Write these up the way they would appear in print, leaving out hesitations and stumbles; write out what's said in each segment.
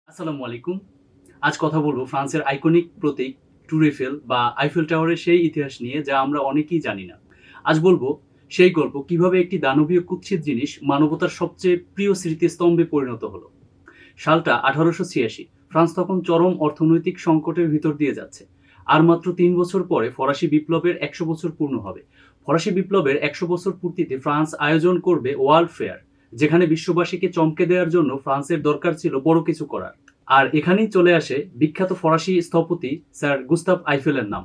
আসসালামু আলাইকুম। আজ কথা বলব ফ্রান্সের আইকনিক প্রতীক টুর eiffel বা আইফেল টাওয়ারের সেই ইতিহাস নিয়ে যা আমরা অনেকেই জানি না। আজ বলবো সেই গল্প কিভাবে একটি দানবীয় কুৎসিত জিনিস মানবতার সবচেয়ে প্রিয় স্মৃতিস্তম্ভে পরিণত হলো। সালটা 1886। ফ্রান্স তখন চরম অর্থনৈতিক সংকটের ভিতর দিয়ে যাচ্ছে। আর মাত্র ৩ বছর পরে ফরাসি বিপ্লবের ১০০ বছর পূর্ণ হবে। ফরাসি বিপ্লবের ১০০ বছর পূর্তিতে ফ্রান্স আয়োজন করবে ওয়ার্ল্ড ফেয়ার, যেখানে বিশ্ববাসীকে চমকে দেওয়ার জন্য ফ্রান্সের দরকার ছিল বড় কিছু করার। আর এখানেই চলে আসে বিখ্যাত ফরাসি স্থপতি স্যার গুস্তাভ আইফেলের নাম।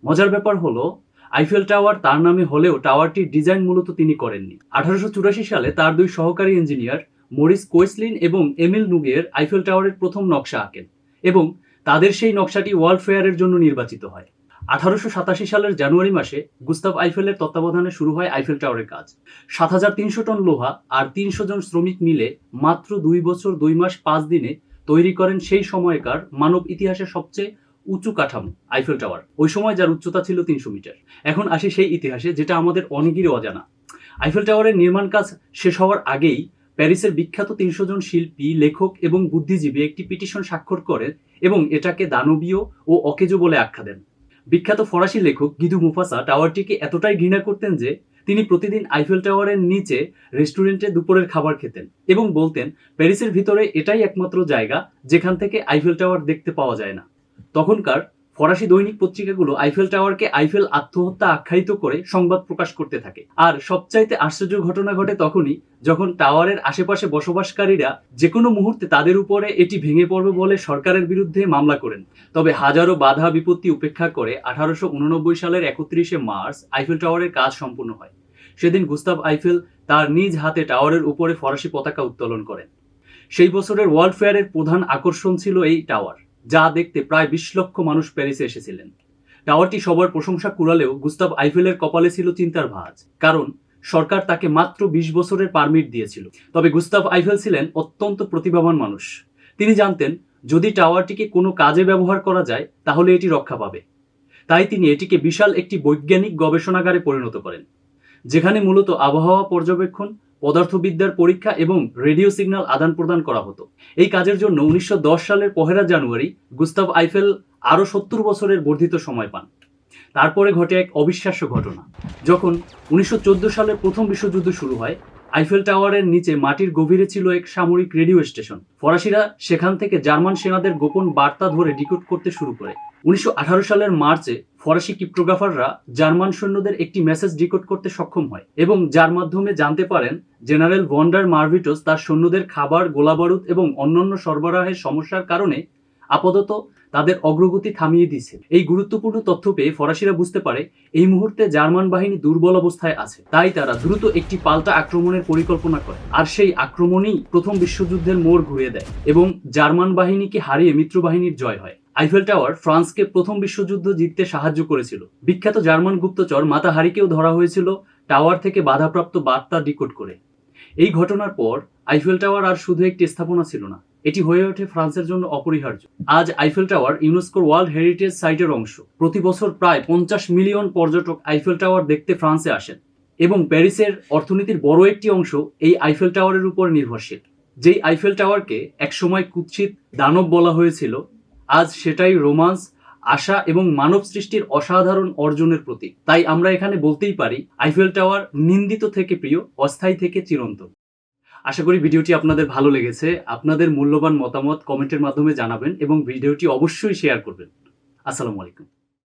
মজার ব্যাপার হলো আইফেল টাওয়ার তার নামে হলেও টাওয়ারটির ডিজাইন মূলত তিনি করেননি। 1884 সালে তার দুই সহকারী ইঞ্জিনিয়ার মরিস কোয়েসলিন এবং এমিল নুগের আইফেল টাওয়ারের প্রথম নকশা আঁকেন এবং তাদের সেই নকশাটি ওয়ার্ল্ড ফেয়ারের জন্য নির্বাচিত হয়। 1887 সালের জানুয়ারি মাসে গুস্তাভ আইফেলের তত্ত্বাবধানে শুরু হয় আইফেল টাওয়ারের কাজ। 7,300 টন লোহা আর 300 জন শ্রমিক মিলে মাত্র 2 বছর 2 মাস 5 দিনে তৈরি করেন সেই সময়কার মানব ইতিহাসের সবচেয়ে উঁচু কাঠামো আইফেল টাওয়ার। ওই সময় যার উচ্চতা ছিল 300 মিটার। এখন আসি সেই ইতিহাসে যেটা আমাদের অনেকেরই অজানা। আইফেল টাওয়ারের নির্মাণ কাজ শেষ হওয়ার আগেই প্যারিসের বিখ্যাত 300 জন শিল্পী, লেখক এবং বুদ্ধিজীবী একটি পিটিশন স্বাক্ষর করেন এবং এটাকে দানবীয় ও অকেজো বলে আখ্যা দেন। বিখ্যাত ফরাসি লেখক গিদু মুফাসা টাওয়ারটিকে এতটাই ঘৃণা করতেন যে তিনি প্রতিদিন আইফেল টাওয়ারের নিচে রেস্টুরেন্টে দুপুরের খাবার খেতেন এবং বলতেন প্যারিসের ভিতরে এটাই একমাত্র জায়গা যেখান থেকে আইফেল টাওয়ার দেখতে পাওয়া যায় না। তখনকার ফরাসি দৈনিক পত্রিকাগুলো আইফেল টাওয়ারকে আইফেল আত্মহত্যা আখ্যায়িত করে সংবাদ প্রকাশ করতে থাকে। আর সবচাইতে আশ্চর্য ঘটনা ঘটে তখনই যখন টাওয়ারের আশেপাশে বসবাসকারীরা যে কোনো মুহূর্তে তাদের উপরে এটি ভেঙে পড়বে বলে সরকারের বিরুদ্ধে মামলা করেন। তবে হাজারো বাধা বিপত্তি উপেক্ষা করে 1889 সালের 31শে মার্চ আইফেল টাওয়ারের কাজ সম্পূর্ণ হয়। সেদিন গুস্তাভ আইফেল তার নিজ হাতে টাওয়ারের উপরে ফরাসি পতাকা উত্তোলন করেন। সেই বছরের ওয়ার্ল্ড ফেয়ারের প্রধান আকর্ষণ ছিল এই টাওয়ার, যা দেখতে প্রায় 20 লক্ষ মানুষ প্যারিসে এসেছিলেন। টাওয়ারটি সবার প্রশংসা কুড়ালেও গুস্তাভ আইফেলের কপালে ছিল চিন্তার ভাঁজ, কারণ সরকার তাকে মাত্র 20 বছরের পারমিট দিয়েছিল। তবে গুস্তাভ আইফেল ছিলেন অত্যন্ত প্রতিভাবান মানুষ। তিনি জানতেন যদি টাওয়ারটিকে কোনো কাজে ব্যবহার করা যায় তাহলে এটি রক্ষা পাবে। তাই তিনি এটিকে বিশাল একটি বৈজ্ঞানিক গবেষণাগারে পরিণত করেন, যেখানে মূলত আবহাওয়া পর্যবেক্ষণ, পদার্থবিদ্যার পরীক্ষা এবং রেডিও সিগন্যাল আদান প্রদান করা হতো। এই কাজের জন্য 1910 সালের 1 জানুয়ারি গুস্তাভ আইফেল আরও 70 বছরের বর্ধিত সময় পান। তারপরে ঘটে এক অবিশ্বাস্য ঘটনা। যখন 1914 সালের প্রথম বিশ্বযুদ্ধ শুরু হয়, আইফেল টাওয়ারের নিচে মাটির গভীরে ছিল এক সামরিক রেডিও স্টেশন। ফরাসিরা সেখান থেকে জার্মান সেনাদের গোপন বার্তা ধরে ডিকোড করতে শুরু করে। 1918 সালের মার্চে ফরাসি ক্রিপ্টোগ্রাফাররা জার্মান সৈন্যদের একটি মেসেজ ডিকোড করতে সক্ষম হয় এবং যার মাধ্যমে জানতে পারেন জেনারেল ভন ডার মার্ভিটোস তার সৈন্যদের খাবার, গোলাবারুদ এবং অন্যান্য সরবরাহের সমস্যার কারণে আপাতত তাদের অগ্রগতি থামিয়ে দিয়েছে। এই গুরুত্বপূর্ণ তথ্য পেয়ে ফরাসিরা বুঝতে পারে এই মুহূর্তে জার্মান বাহিনী দুর্বল অবস্থায় আছে। তাই তারা দ্রুত একটি পাল্টা আক্রমণের পরিকল্পনা করে। আর সেই আক্রমণই প্রথম বিশ্বযুদ্ধের মোড় ঘুরিয়ে দেয় এবং জার্মান বাহিনীকে হারিয়ে মিত্র বাহিনীর জয় হয়। আইফেল টাওয়ার ফ্রান্সকে প্রথম বিশ্বযুদ্ধ জিততে সাহায্য করেছিল। বিখ্যাত জার্মান গুপ্তচর মাতা হারিকেও ধরা হয়েছিল টাওয়ার থেকে বাধাপ্রাপ্ত বার্তা ডিকোড করে। এই ঘটনার পর আইফেল টাওয়ার আর শুধু একটি স্থাপনা ছিল না, এটি হয়ে ওঠে ফ্রান্সের জন্য অপরিহার্য। আজ আইফেল টাওয়ার ইউনেস্কোর ওয়ার্ল্ড হেরিটেজ সাইটের অংশ। প্রতি বছর প্রায় 50 মিলিয়ন পর্যটক আইফেল টাওয়ার দেখতে ফ্রান্সে আসেন এবং প্যারিসের অর্থনীতির বড় একটি অংশ এই আইফেল টাওয়ারের উপর নির্ভরশীল। যেই আইফেল টাওয়ারকে একসময় কুৎসিত দানব বলা হয়েছিল, আজ সেটাই রোমান্স, আশা এবং মানব সৃষ্টির অসাধারণ অর্জনের প্রতীক। তাই আমরা এখানে বলতেই পারি আইফেল টাওয়ার নিন্দিত থেকে প্রিয়, অস্থায়ী থেকে চিরন্তন। আশা করি ভিডিওটি আপনাদের ভালো লেগেছে। আপনাদের মূল্যবান মতামত কমেন্টের মাধ্যমে জানাবেন এবং ভিডিওটি অবশ্যই শেয়ার করবেন। আসসালামু আলাইকুম।